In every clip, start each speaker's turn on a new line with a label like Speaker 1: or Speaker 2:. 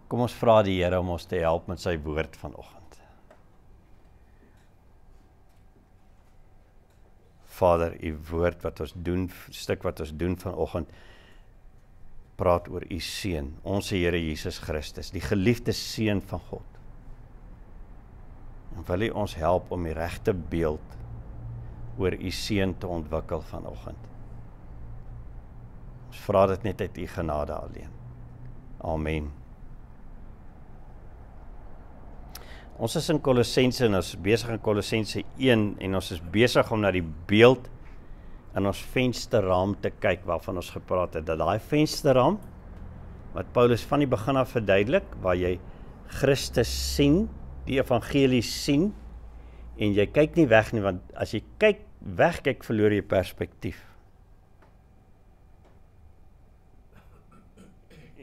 Speaker 1: Kom ons vra die Here om ons te help met sy woord vanoggend. Vader, u woord wat ons doen, stuk wat ons doen vanoggend, praat oor u seun, ons Here Jesus Christus, die geliefde seun van God. En wil u ons help om die regte beeld oor u seun te ontwikkel vanoggend. Ons vra dit net uit u genade alleen. Amen. Ons is in Kolossense en ons is besig in Kolossense 1 en ons is besig om na die beeld in ons vensterraam te kyk waarvan ons gepraat het. Dat daai vensterraam wat Paulus van die begin af verduidelik, waar jy Christus sien, die evangelie sien en jy kyk nie weg nie, want as jy wegkyk verloor jy perspektief.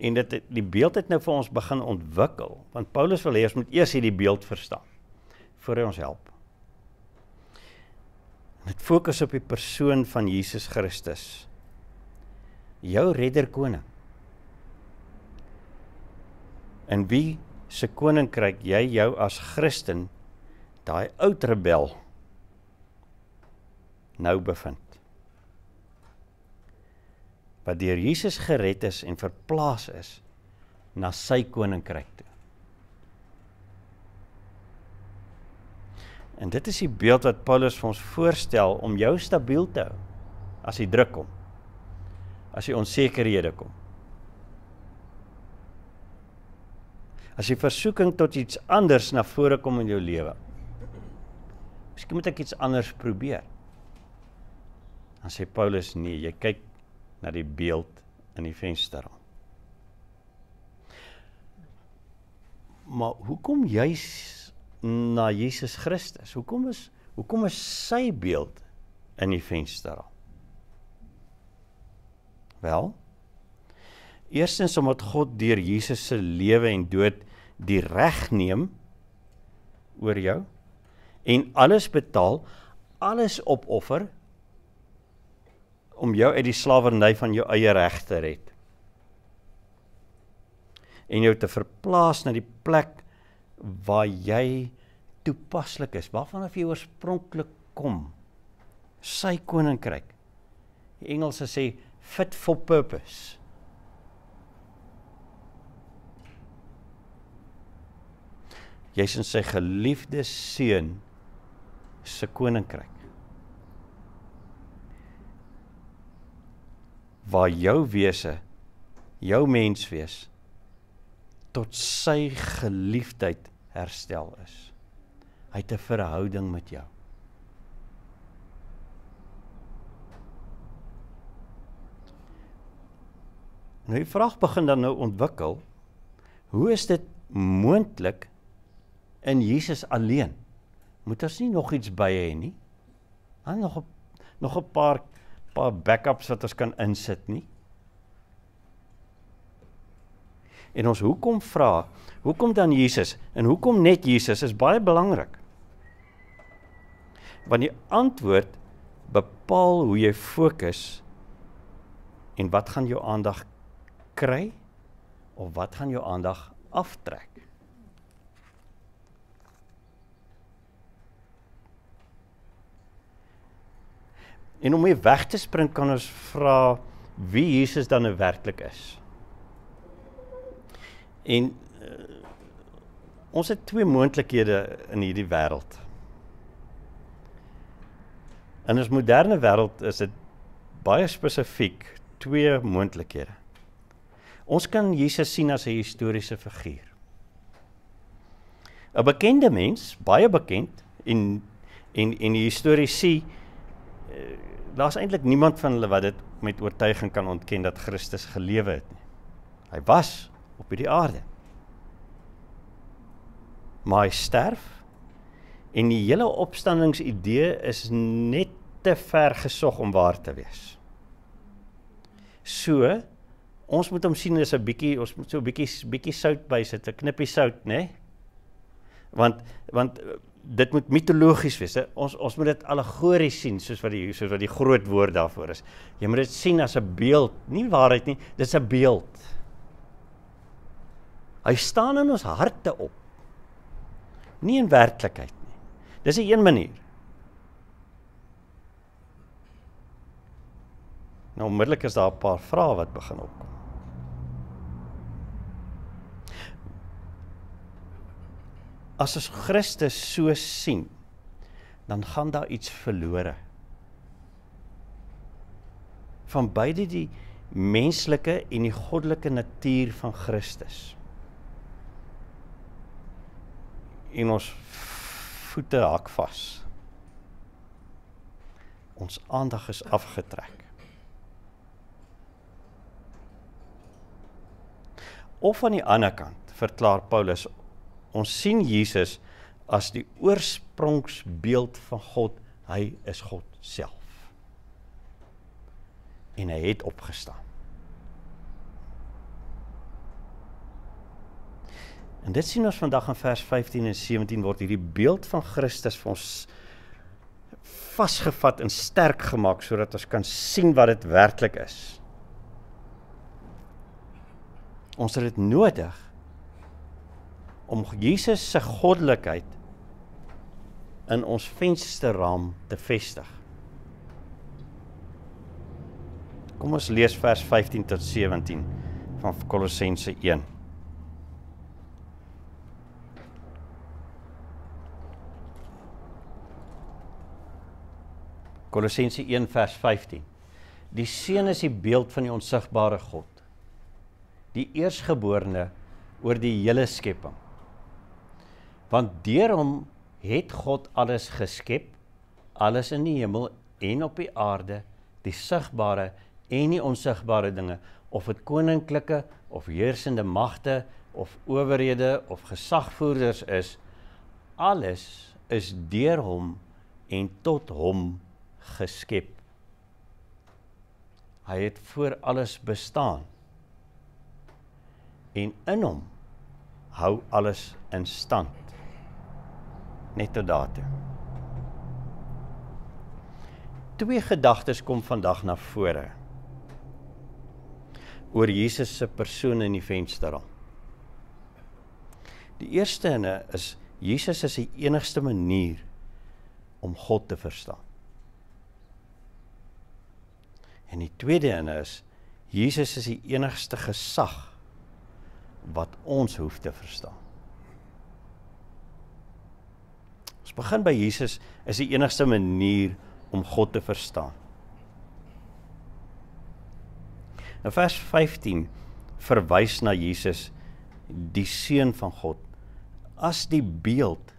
Speaker 1: En die beeld het nou vir ons begin ontwikkel, want Paulus wil hê ons moet eers hierdie beeld verstaan, voor hy ons help. Met fokus op die persoon van Jesus Christus, jou redder koning. In wie se koninkryk jy jou as Christen, daai oud rebel, nou bevind. Wat deur Jesus gered is en verplaas is na sy koninkryk toe. En dit is die beeld wat Paulus vir ons voorstel om jou stabiel te hou, as die druk kom, as die onsekerhede kom. As die versoeking tot iets anders na vore kom in jou lewe. Miskien moet ek iets anders probeer. Dan sê Paulus, nee, jy kyk na die beeld in die vensterraam. Maar hoekom juis na Jesus Christus? Hoekom is sy beeld in die vensterraam? Wel, eerstens omdat God deur Jesus se lewe en dood die reg neem oor jou en alles betaal, alles opoffer om jou uit die slawerny van jou eie reg te red. En jou te verplaas na die plek waar jy toepaslik is, waarvan jy oorspronklik kom. Sy koninkryk. Die Engelse sê fit for purpose. Jy's in sy geliefde seun se koninkryk. Waar jou wese, jou menswees, tot sy geliefdheid herstel is. Hy het 'n verhouding met jou. Nou die vraag begin dan nou ontwikkel, hoe is dit moontlik in Jesus alleen? Moet ons nie nog iets by hê nie? Nog 'n paar backups wat ons kan insit nie? En ons hoekom vra, hoekom dan Jesus, en hoekom net Jesus, is baie belangrik. Want die antwoord bepaal hoe jy fokus, en wat gaan jou aandag kry, of wat gaan jou aandag aftrek. En om hier weg te spring, kan ons vra, wie Jesus dan nou werklik is. En ons het twee moontlikhede in hierdie wêreld. In ons moderne wêreld is dit baie spesifiek, twee moontlikhede. Ons kan Jesus sien as 'n historiese figuur. 'n Bekende mens, baie bekend, en die historiese, daar's eintlik niemand van hulle wat dit met oortuiging kan ontken dat Christus gelewe het nie. Hy was op hierdie aarde. Maar hy sterf, en die hele opstandingsidee is net te ver gesog om waar te wees. So, ons moet hom sien as 'n bietjie, ons moet so 'n bietjie sout bysit, 'n knippie sout, né? Want dit moet mitologies wees. Ons moet dit allegories sien, soos wat die groot woord daarvoor is. Jy moet dit sien as 'n beeld, nie waarheid nie, dit is 'n beeld. Hy staan in ons harte op. Nie in werklikheid nie. Dis 'n een manier. Nou onmiddellik is daar 'n paar vrae wat begin opkom. As ons Christus so sien, dan gaan daar iets verlore. Van beide die menslike en die goddelike natuur van Christus. En ons voete hak vas. Ons aandag is afgetrek. Of aan die ander kant, verklaar Paulus, ons sien Jesus as die oorsprongsbeeld van God. Hy is God self. En hy het opgestaan. En dit sien ons vandag in vers 15 en 17 word hierdie beeld van Christus vir ons vasgevat en sterk gemaak, sodat ons kan sien wat dit werklik is. Ons het dit nodig om Jesus se goddelikheid in ons vensterraam te vestig. Kom ons lees vers 15 tot 17 van Kolossense 1. Kolossense 1 vers 15. Die Seun is die beeld van die onsigbare God, die eerstgeborene oor die hele skepping. Want deur hom het God alles geskep, alles in die hemel en op die aarde, die sigbare en die onsigbare dinge, of dit koninklike of heersende magte of owerhede of gesagvoerders is, alles is deur hom en tot hom geskep. Hy het voor alles bestaan en in hom hou alles in stand. Net tot daartoe. Twee gedagtes kom vandag na vore oor Jesus se persoon in die vensterraam. Die eerste ene is, Jesus is die enigste manier om God te verstaan. En die tweede ene is, Jesus is die enigste gesag wat ons hoef te verstaan. Ons begin by Jesus is die enigste manier om God te verstaan. In vers 15 verwys na Jesus, die Seun van God, as die beeld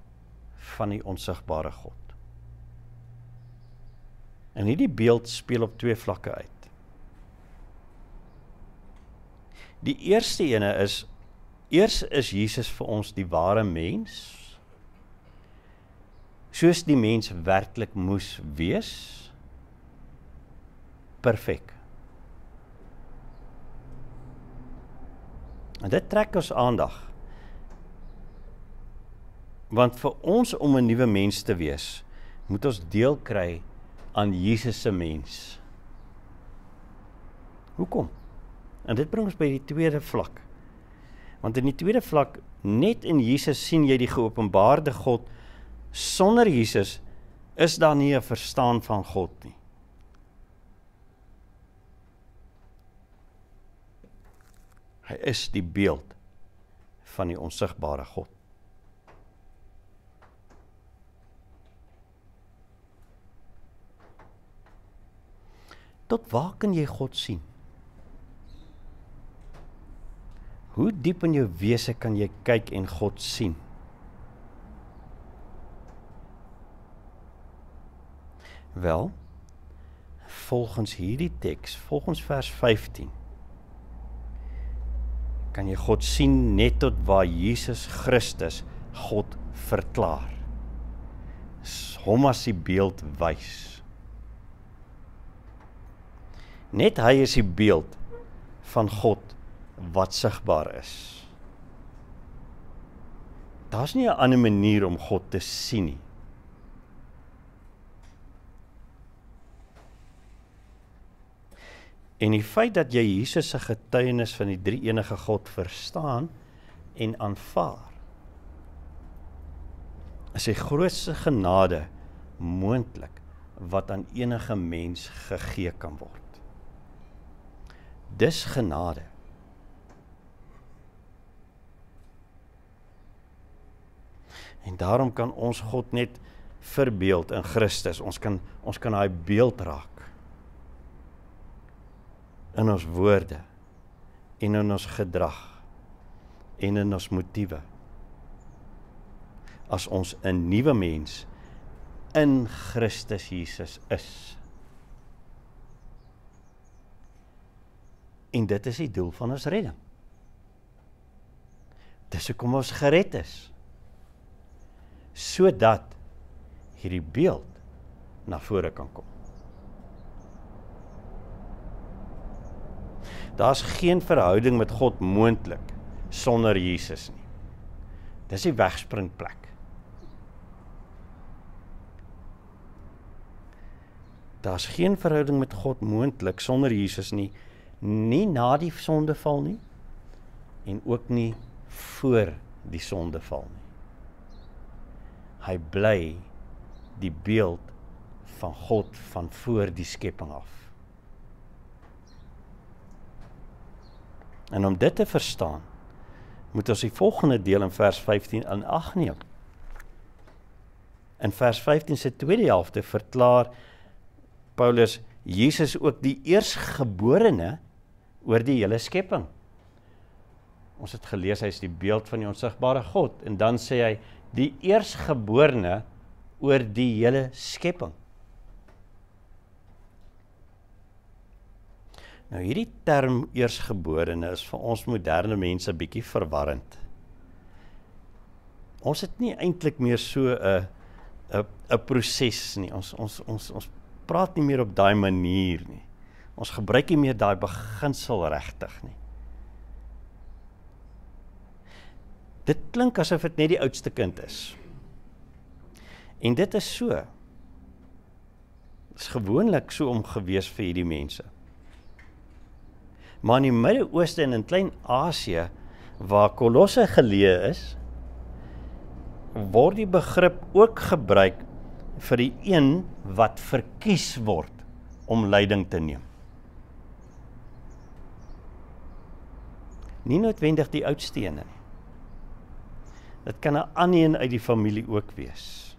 Speaker 1: van die onsigbare God. En hierdie beeld speel op twee vlakke uit. Die eerste ene is, eers is Jesus vir ons die ware mens, soos die mens werklik moes wees, perfek. En dit trek ons aandag, want vir ons om 'n nuwe mens te wees, moet ons deel kry aan Jesus se mens. Hoekom? En dit bring ons by die tweede vlak. Want in die tweede vlak, net in Jesus sien jy die geopenbaarde God. Sonder Jesus is daar nie 'n verstaan van God nie. Hy is die beeld van die onsigbare God. Tot waar kan jy God sien? Hoe diep in jou wese kan jy kyk en God sien? Wel, volgens hierdie teks, volgens vers 15, kan jy God sien net tot waar Jesus Christus God verklaar. Hom as die beeld wys. Net hy is die beeld van God wat sigbaar is. Daar's nie 'n ander manier om God te sien nie. En die feit dat jy Jesus se getuienis van die drie-enige God verstaan, en aanvaar, is die grootste genade moontlik wat aan enige mens gegee kan word. Dis genade. En daarom kan ons God net verbeeld in Christus. Ons kan daai beeld raak. In ons woorde, en in ons gedrag, en in ons motiewe. As ons 'n nuwe mens in Christus Jesus is. En dit is die doel van ons redding. Dis hoekom ons gered is. Sodat hierdie beeld na vore kan kom. Daar's geen verhouding met God moontlik sonder Jesus nie. Dis die wegspringplek. Daar's geen verhouding met God moontlik sonder Jesus nie, nie na die sondeval nie, en ook nie voor die sondeval nie. Hy bly die beeld van God van voor die skepping af. En om dit te verstaan, moet ons die volgende deel in vers 15 in ag neem. In vers 15 se tweede helfte verklaar Paulus Jesus ook die eersgeborene oor die hele skepping. Ons het gelees, hy is die beeld van die onsigbare God, en dan sê hy, die eersgeborene oor die hele skepping. Nou hierdie term eersgeborene is vir ons moderne mense bietjie verwarrend. Ons het nie eintlik meer so 'n proses nie. Ons praat nie meer op daai manier nie. Ons gebruik nie meer daai beginsel regtig nie. Dit klink asof dit net die oudste kind is. En dit is so. Dit is gewoonlik so om gewees vir hierdie mense. Maar in die Midde-Ooste en in Klein-Asië, waar Kolosse geleë is, word die begrip ook gebruik vir die een wat verkies word om leiding te neem. Nie noodwendig die oudste een nie. Dit kan 'n ander een uit die familie ook wees.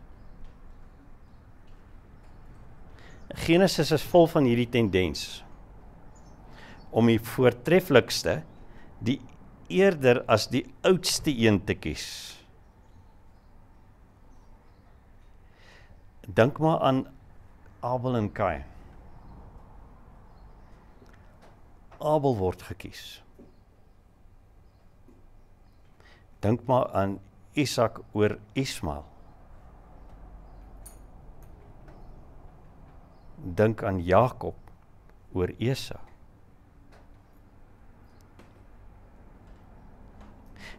Speaker 1: Genesis is vol van hierdie tendens om die voortreffelikste, die eerder as die oudste een te kies. Dink maar aan Abel en Kain. Abel word gekies. Dink maar aan Isak oor Ismael. Dink aan Jakob oor Esau.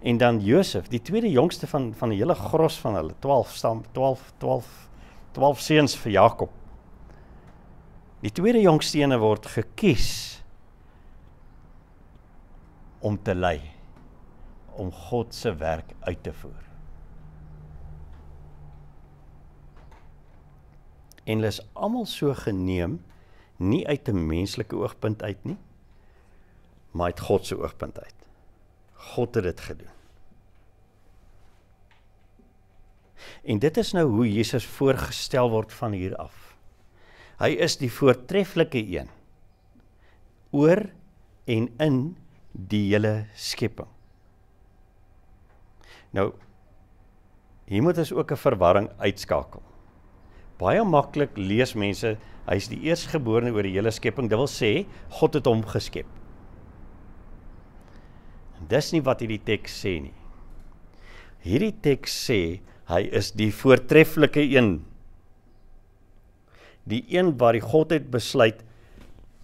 Speaker 1: En dan Josef, die tweede jongste van die hele gros van hulle, 12 seuns vir Jakob. Die tweede jongste ene word gekies om te lei, om God se werk uit te voer. En hulle is almal so geneem, nie uit 'n menslike oogpunt uit nie, maar uit God se oogpunt uit. God het dit gedoen. En dit is nou hoe Jesus voorgestel word van hier af. Hy is die voortreffelike een, oor en in die hele skepping. Nou, hier moet ons ook 'n verwarring uitskakel. Baie maklik lees mense, hy is die eerstgeborene oor die hele skepping, dit wil sê, God het hom geskep. En dis nie wat hierdie teks sê nie. Hierdie teks sê, hy is die voortreffelike een. Die een waar die Godheid besluit,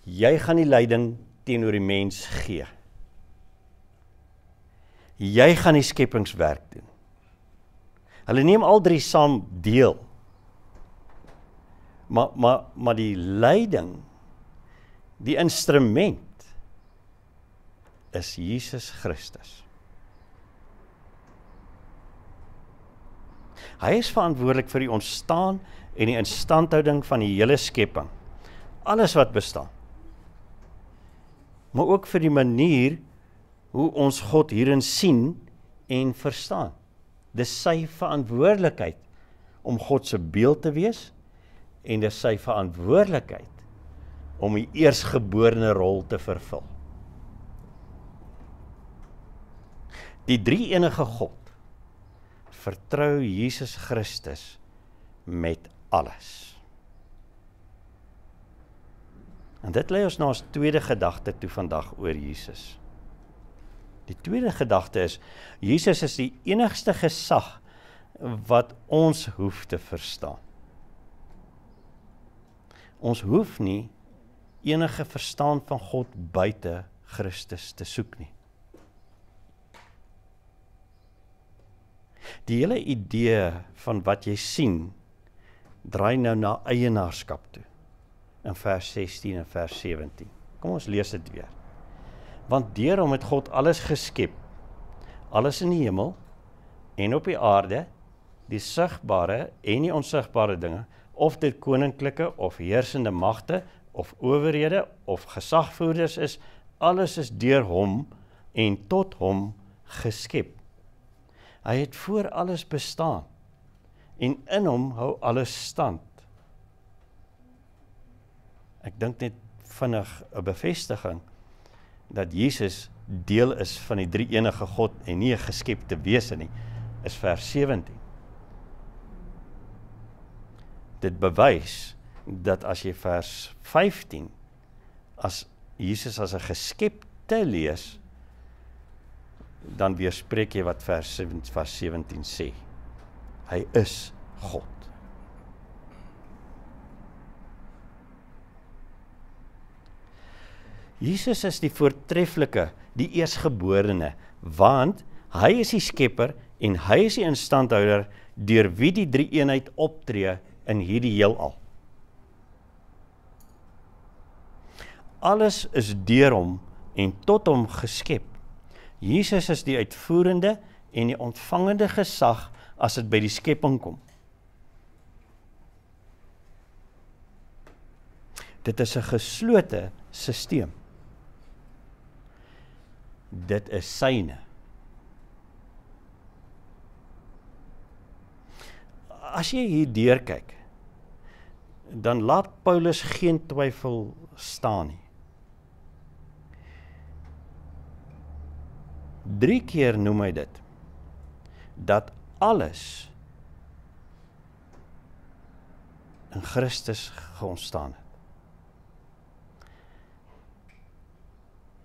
Speaker 1: jy gaan die leiding teenoor die mens gee. Jy gaan die skepingswerk doen. Hulle neem al drie saam deel. Maar die leiding, die instrument, is Jesus Christus. Hy is verantwoordelik vir die ontstaan en die instandhouding van die hele skepping. Alles wat bestaan. Maar ook vir die manier hoe ons God hierin sien en verstaan. Dis sy verantwoordelikheid om God se beeld te wees en dis sy verantwoordelikheid om die eersgeborene rol te vervul. Die drie-enige God vertrou Jesus Christus met alles. En dit lei ons na ons tweede gedagte toe vandag oor Jesus. Die tweede gedagte is, Jesus is die enigste gesag wat ons hoef te verstaan. Ons hoef nie enige verstaan van God buite Christus te soek nie. Die hele idee van wat jy sien, draai nou na eienaarskap toe, in vers 16 en vers 17. Kom ons lees dit weer. Want daarom het God alles geskep, alles in die hemel en op die aarde, die sigbare en die onsigbare dinge, of dit koninklike of heersende magte, of owerhede, of gesagvoerders is, alles is deur hom en tot hom geskep. Hy het voor alles bestaan, en in hom hou alles stand. Ek dink net vinnig 'n bevestiging, dat Jesus deel is van die drie-enige God, en nie 'n geskepte wese nie, is vers 17. Dit bewys, dat as jy vers 15, as Jesus as 'n geskepte lees, dan weerspreek jy wat vers 17 sê. Hy is God. Jesus is die voortreffelike, die eersgeborene, want hy is die skepper en hy is die instandhouder deur wie die drie-eenheid optree in hierdie heelal. Alles is deur hom en tot hom geskep. Jesus is die uitvoerende en die ontvangende gesag as dit by die skepping kom. Dit is 'n geslote sisteem. Dit is syne. As jy hier deurkyk, dan laat Paulus geen twyfel staan nie. 3 keer noem hy dit, dat alles in Christus ontstaan het.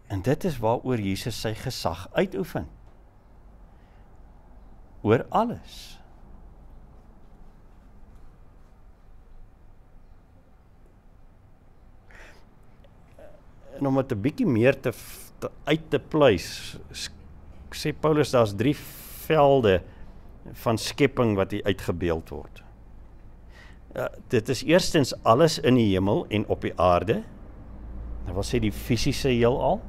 Speaker 1: En dit is waaroor Jesus sy gesag uitoefen. Oor alles. En om het 'n bietjie meer uit te pleis, sê Paulus, daar's 3 velde van skepping wat hier uitgebeeld word. Dit is eerstens alles in die hemel en op die aarde. Dat wil sê die fisiese heelal.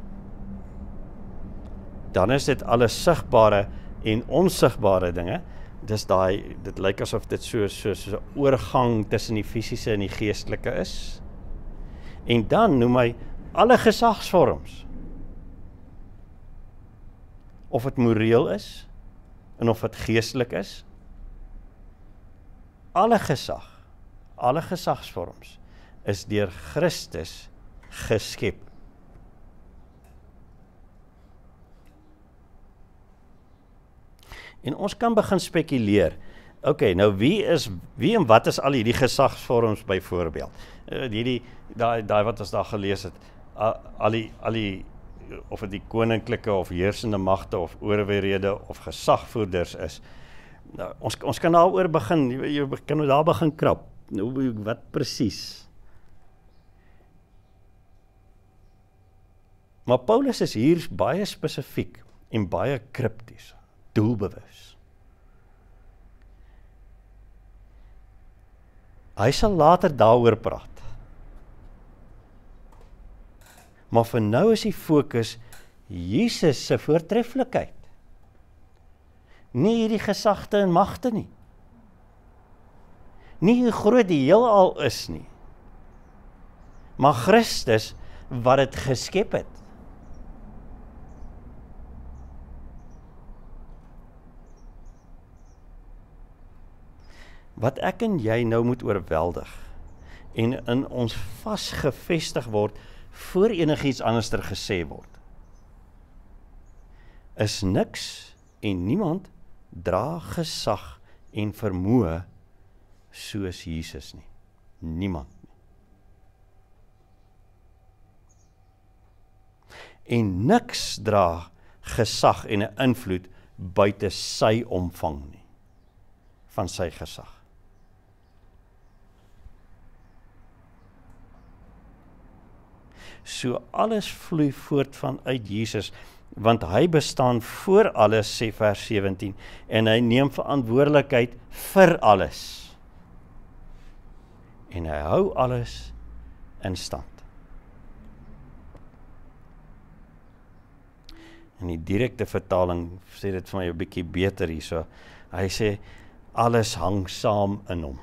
Speaker 1: Dan is dit alle sigbare en onsigbare dinge. Dit lyk asof dit so 'n oorgang tussen die fisiese en die geestelike is. En dan noem hy alle gesagsvorms. Of dit moreel is, en of dit geestelik is. Alle gesagsvorms is deur Christus geskep. En ons kan begin spekuleer. Okay, nou wie en wat is al hierdie gesagsvorms byvoorbeeld? Daai wat ons daar gelees het, al die of dit die koninklike of heersende magte of owerhede of gesagvoerders is. Nou, ons kan daaroor begin, jy kan nou daar begin krap. Nou, wat presies? Maar Paulus is hier baie spesifiek en baie kripties, doelbewus. Hy sal later daaroor praat. Maar vir nou is die fokus Jesus se voortreffelikheid. Nie hierdie gesagte en magte nie. Nie hoe groot die heelal is nie, maar Christus wat dit geskep het. Wat ek en jy nou moet oorweldig en in ons vasgevestig word voor enigiets anderster gesê word, is niks en niemand dra gesag en vermoë soos Jesus nie. Niemand. En niks dra gesag en 'n invloed buite sy omvang nie, van sy gesag. So alles vloei voort vanuit Jesus, want hy bestaan voor alles, sê vers 17, en hy neem verantwoordelikheid vir alles. En hy hou alles in stand. In die direkte vertaling sê dit vir my 'n bietjie beter hierso. Hy sê, alles hang saam in hom.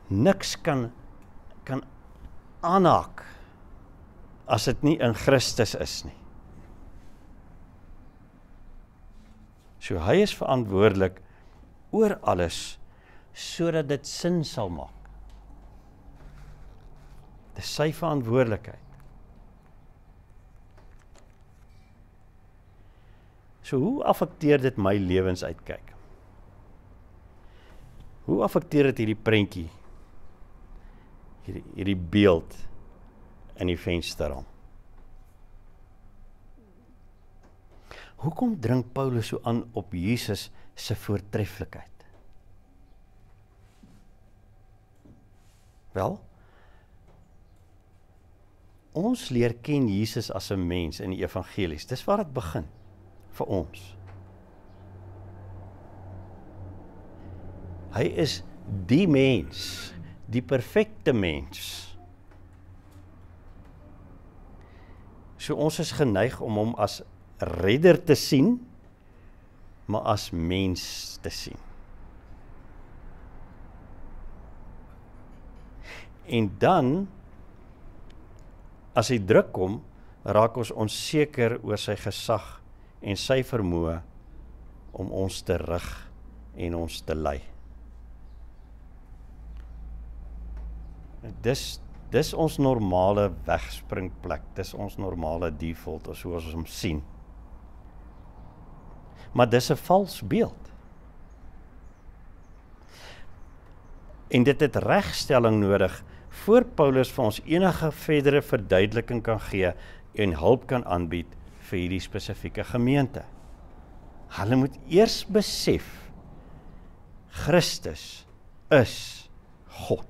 Speaker 1: Niks kan aanhaak as dit nie in Christus is nie. So hy is verantwoordelik oor alles, sodat dit sin sal maak. Dis sy verantwoordelikheid. So hoe affekteer dit my lewensuitkyk? Hoe affekteer dit hierdie prentjie, hierdie beeld in die vensterraam? Hoekom dring Paulus so aan op Jesus se voortreffelikheid? Wel, ons leer ken Jesus as 'n mens in die evangelies. Dis waar dit begin vir ons. Hy is die mens, die perfekte mens. So ons is geneig om hom as redder te sien, maar as mens te sien. En dan, as die druk kom, raak ons onseker oor sy gesag en sy vermoë om ons te rig en ons te lei. Dis ons normale wegspringplek, dis ons normale default, of soos ons hom sien. Maar dis 'n vals beeld. En dit het regstelling nodig, voor Paulus vir ons enige verdere verduideliking kan gee en hulp kan aanbied vir hierdie spesifieke gemeente. Hulle moet eers besef, Christus is God.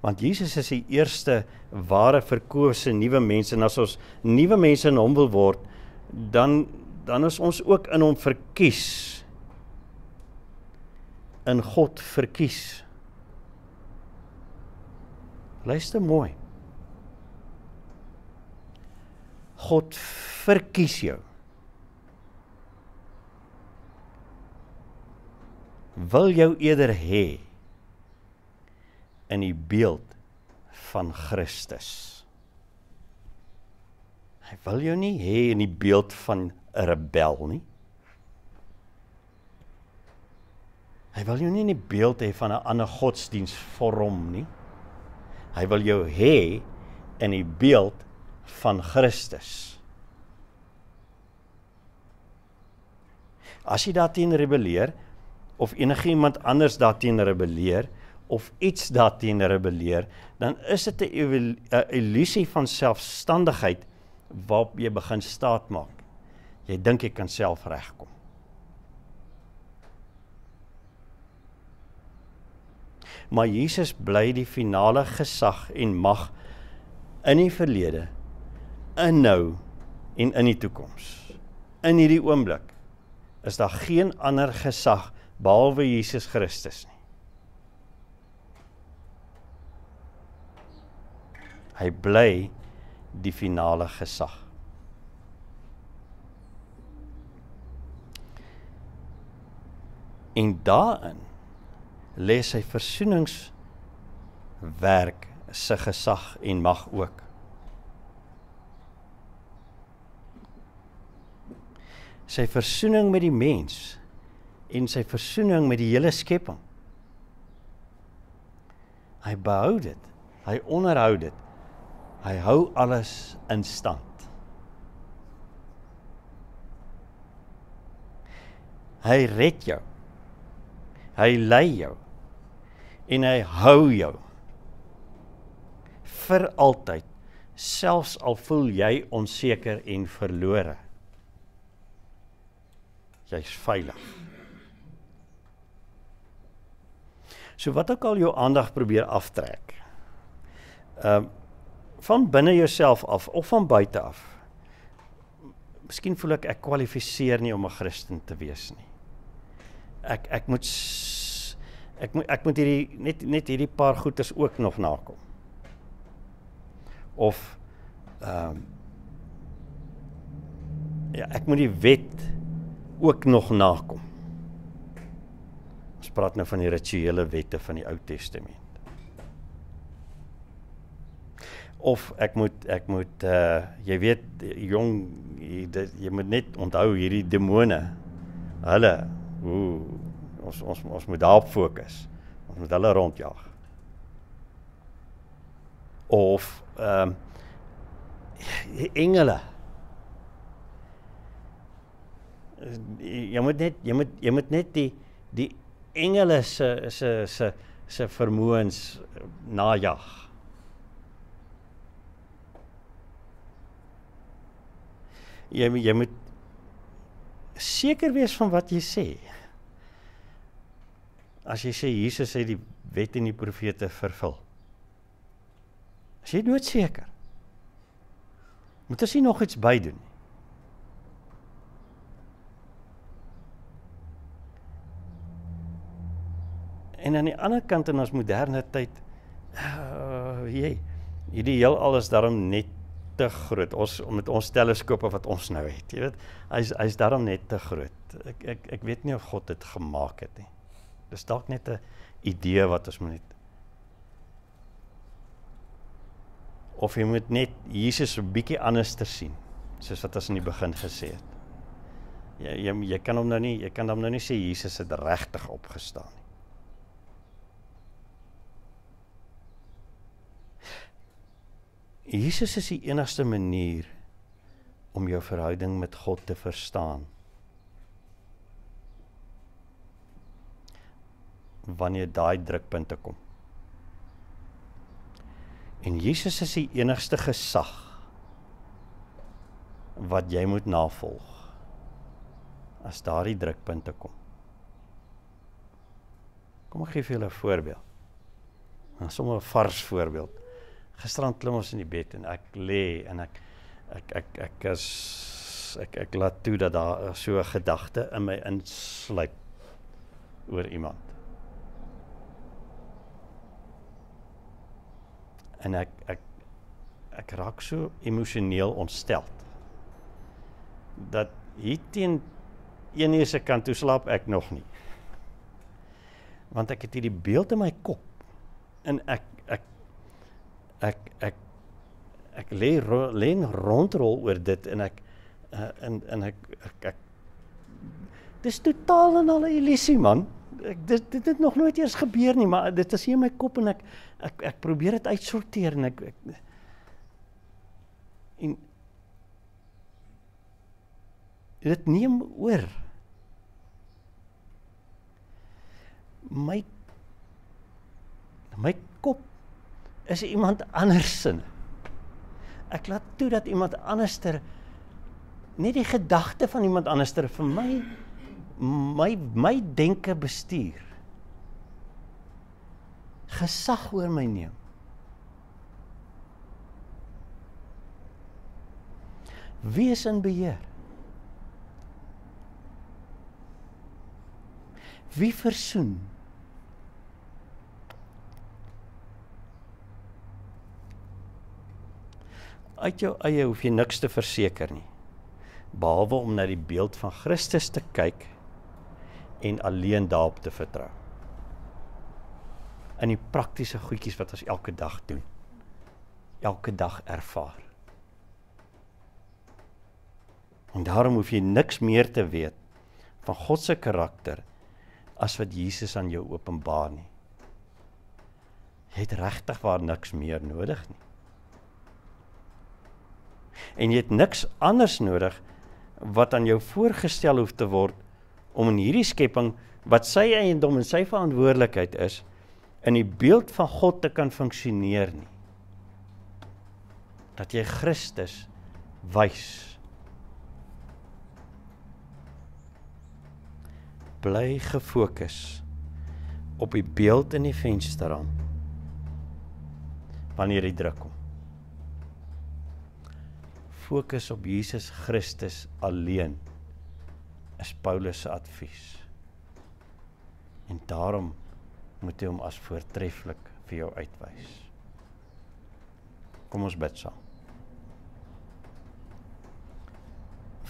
Speaker 1: Want Jesus is die eerste ware verkose nuwe mens, en as ons nuwe mense in hom wil word, dan is ons ook in hom verkies. In God verkies. Luister mooi. God verkies jou. Wil jou eerder hê in die beeld van Christus. Hy wil jou nie hê in die beeld van 'n rebel nie. Hy wil jou nie in die beeld hê van 'n ander godsdiensvorm nie. Hy wil jou hê in die beeld van Christus. As jy daarteen rebelleer, of enigiemand anders daarteen rebelleer, of iets daarteen rebelleer, dan is dit 'n illusie van selfstandigheid waarop jy begin staat maak. Jy dink jy kan self regkom. Maar Jesus bly die finale gesag en mag in die verlede, in nou en in die toekoms. In hierdie oomblik is daar geen ander gesag behalwe Jesus Christus nie. Hy bly die finale gesag. En daarin lê sy versoeningswerk se gesag en mag ook. Sy versoening met die mens en sy versoening met die hele skepping. Hy behou dit, hy onderhou dit, hy hou alles in stand. Hy red jou, hy lei jou, en hy hou jou, vir altyd, selfs al voel jy onseker en verlore. Jy's veilig. So wat ook al jou aandag probeer aftrek, van binne jouself af, of van buite af, miskien voel ek kwalifiseer nie om 'n Christen te wees nie. Ek moet net hierdie paar goeders ook nog nakom. Of ek moet die wet ook nog nakom. Ons praat nou van die rituele wette van die Ou Testament. Of ek moet jy weet, jong, jy moet net onthou hierdie demone, hulle, ons moet daarop fokus, ons moet hulle rondjaag. Of engele, jy moet net die engele se vermoëns najag. Jy moet seker wees van wat jy sê. As jy sê, Jesus het die wet en die profete vervul. As jy doodseker. Moet ons nie nog iets by doen. En aan die ander kant in ons moderne tyd, hierdie heelal is daarom net te groot, met ons teleskope wat ons nou het, jy weet, hy is daarom net te groot. Ek weet nie of God dit gemaak het nie. Dis dalk net 'n idee wat ons moet net. Of jy moet net Jesus 'n bietjie anders te sien, soos wat ons in die begin gesê het. Jy kan hom nou nie sê Jesus het regtig opgestaan nie. Jesus is die enigste manier om jou verhouding met God te verstaan. Wanneer daai drukpunte kom. En Jesus is die enigste gesag wat jy moet navolg as daardie drukpunte kom. Kom ek gee vir julle 'n voorbeeld. Sommer 'n vars voorbeeld. Gisterand klim ons in die bed en ek lê en ek laat toe dat daar so 'n gedagte in my insluip oor iemand. En ek raak so emosioneel ontsteld dat hier teen 1 uur se kant toe slaap ek nog nie. Want ek het hierdie beeld in my kop en ek lê rondrol oor dit en ek dis totaal en al 'n illusie, man. Dit het nog nooit eers gebeur nie, maar dit is hier in my kop en ek probeer dit uitsorteer en en dit neem oor. My kop is iemand andersin. Ek laat toe dat iemand anderster, net die gedagte van iemand anderster vir my denke bestuur. Gesag oor my neem. Wie is in beheer? Wie versoen? Uit jou eie hoef jy niks te verseker nie, behalwe om na die beeld van Christus te kyk en alleen daarop te vertrou. In die praktiese goedjies wat ons elke dag doen. Elke dag ervaar. En daarom hoef jy niks meer te weet van God se karakter as wat Jesus aan jou openbaar nie. Jy het regtig waar niks meer nodig nie. En jy het niks anders nodig wat aan jou voorgestel hoef te word om in hierdie skepping, wat sy eiendom en sy verantwoordelikheid is, in die beeld van God te kan funksioneer nie. Dat jy Christus wys. Bly gefokus op die beeld in die vensterraam wanneer die druk kom. Fokus op Jesus Christus alleen is Paulus se advies. En daarom moet jy hom as voortreffelik vir jou uitwys. Kom ons bid saam.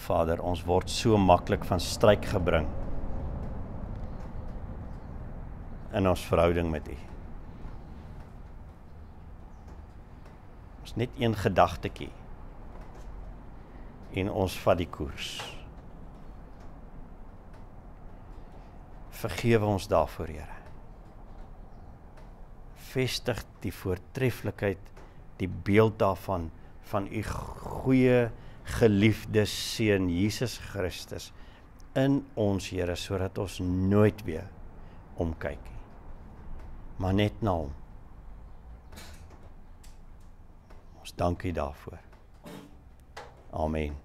Speaker 1: Vader, ons word so maklik van stryk gebring in ons verhouding met U. Ons net een gedagtetjie en ons vat die koers. Vergewe ons daarvoor, Here. Vestig die voortreffelikheid, die beeld daarvan, van U goeie, geliefde Seun, Jesus Christus, in ons, Here, sodat ons nooit weer omkyk nie, maar net na hom. Ons dank U daarvoor. Amen.